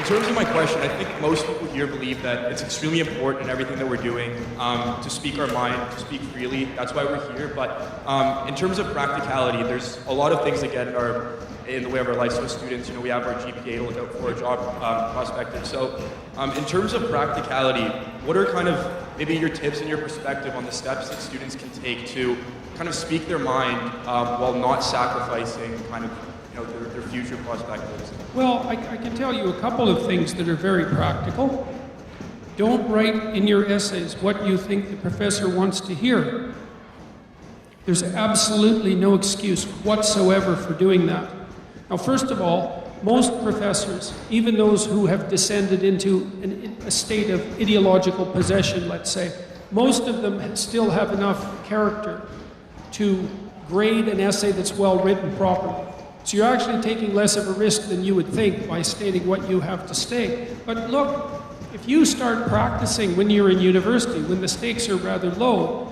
in terms of my question, I think most people here believe that it's extremely important in everything that we're doing to speak our mind, to speak freely. That's why we're here. But in terms of practicality, there's a lot of things, again, in the way of our lives as students. You know, we have our GPA to look out for, a job prospective. So in terms of practicality, what are kind of maybe your tips and your perspective on the steps that students can take to kind of speak their mind while not sacrificing kind of their future perspectives? Well, I can tell you a couple of things that are very practical. Don't write in your essays what you think the professor wants to hear. There's absolutely no excuse whatsoever for doing that. Now, first of all, most professors, even those who have descended into a state of ideological possession, let's say, most of them still have enough character to grade an essay that's well written properly. So you're actually taking less of a risk than you would think by stating what you have to state. But look, if you start practicing when you're in university, when the stakes are rather low,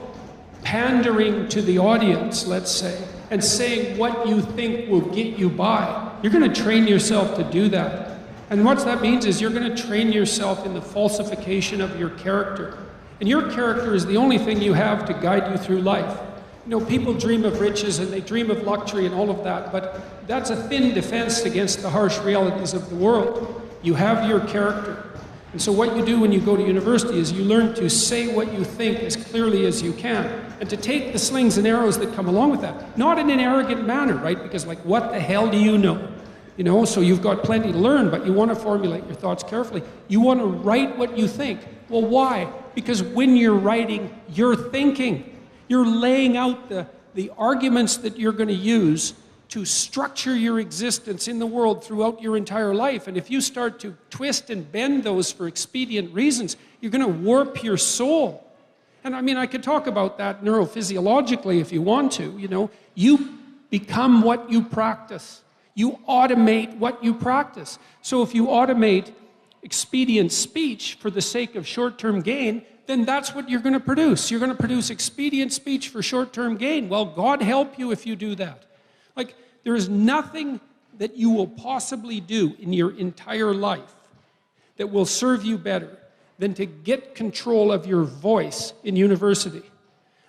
pandering to the audience, let's say, and saying what you think will get you by, you're going to train yourself to do that. And what that means is you're going to train yourself in the falsification of your character. And your character is the only thing you have to guide you through life. You know, people dream of riches and they dream of luxury and all of that, but that's a thin defense against the harsh realities of the world. You have your character. And so what you do when you go to university is you learn to say what you think as clearly as you can, and to take the slings and arrows that come along with that. Not in an arrogant manner, right? Because like, what the hell do you know? You know, so you've got plenty to learn, but you want to formulate your thoughts carefully. You want to write what you think. Well, why? Because when you're writing, you're thinking. You're laying out the arguments that you're going to use to structure your existence in the world throughout your entire life. And if you start to twist and bend those for expedient reasons, you're going to warp your soul. And I mean, I could talk about that neurophysiologically if you want to. You know, you become what you practice. You automate what you practice. So if you automate expedient speech for the sake of short-term gain, then that's what you're going to produce. You're going to produce expedient speech for short-term gain. Well, God help you if you do that. Like, there is nothing that you will possibly do in your entire life that will serve you better than to get control of your voice in university.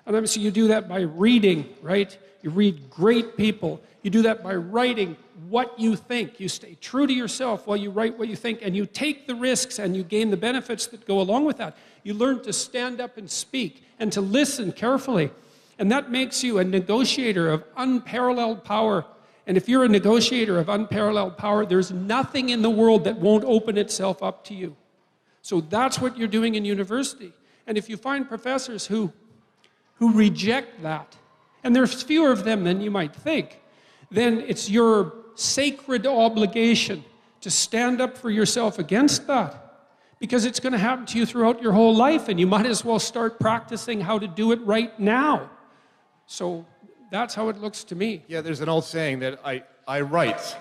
And obviously you do that by reading, right? You read great people. You do that by writing what you think. You stay true to yourself while you write what you think, and you take the risks and you gain the benefits that go along with that. You learn to stand up and speak and to listen carefully. And that makes you a negotiator of unparalleled power. And if you're a negotiator of unparalleled power, there's nothing in the world that won't open itself up to you. So that's what you're doing in university. And if you find professors who reject that, and there's fewer of them than you might think, then it's your sacred obligation to stand up for yourself against that. Because it's going to happen to you throughout your whole life, and you might as well start practicing how to do it right now. So that's how it looks to me. Yeah, there's an old saying that I write.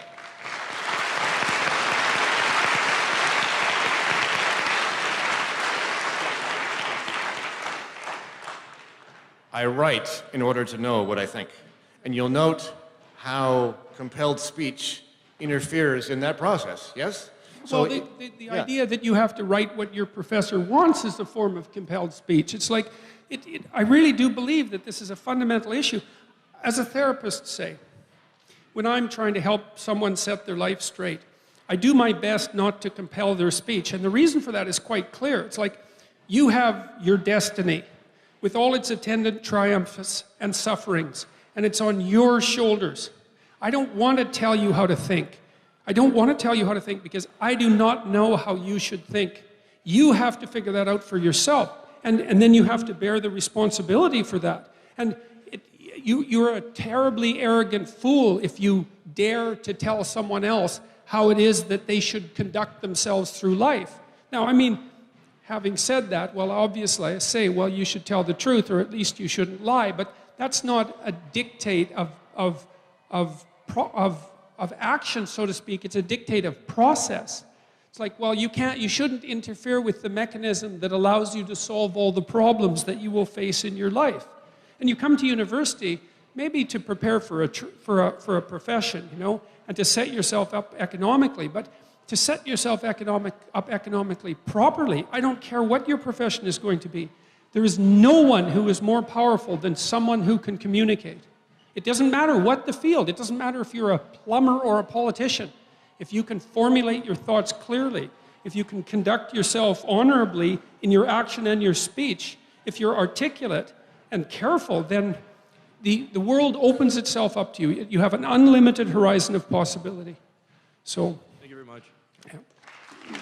I write in order to know what I think. And you'll note how compelled speech interferes in that process, yes? So well, the idea that you have to write what your professor wants is a form of compelled speech. It's like, I really do believe that this is a fundamental issue. As a therapist, say, when I'm trying to help someone set their life straight, I do my best not to compel their speech. And the reason for that is quite clear. It's like, you have your destiny with all its attendant triumphs and sufferings, and it's on your shoulders. I don't want to tell you how to think. I don't want to tell you how to think because I do not know how you should think. You have to figure that out for yourself. And then you have to bear the responsibility for that. And you're a terribly arrogant fool if you dare to tell someone else how it is that they should conduct themselves through life. Now, I mean, having said that, well, obviously I say, well, you should tell the truth, or at least you shouldn't lie. But that's not a dictate of action, so to speak. It's a dictate of process. It's like, well, you shouldn't interfere with the mechanism that allows you to solve all the problems that you will face in your life. And you come to university maybe to prepare for a profession, you know, and to set yourself up economically. But to set yourself up economically properly. I don't care what your profession is going to be. There is no one who is more powerful than someone who can communicate. It doesn't matter what the field. It doesn't matter if you're a plumber or a politician. If you can formulate your thoughts clearly, if you can conduct yourself honorably in your action and your speech, if you're articulate and careful, then the world opens itself up to you. You have an unlimited horizon of possibility. So, Thank you very much. yeah.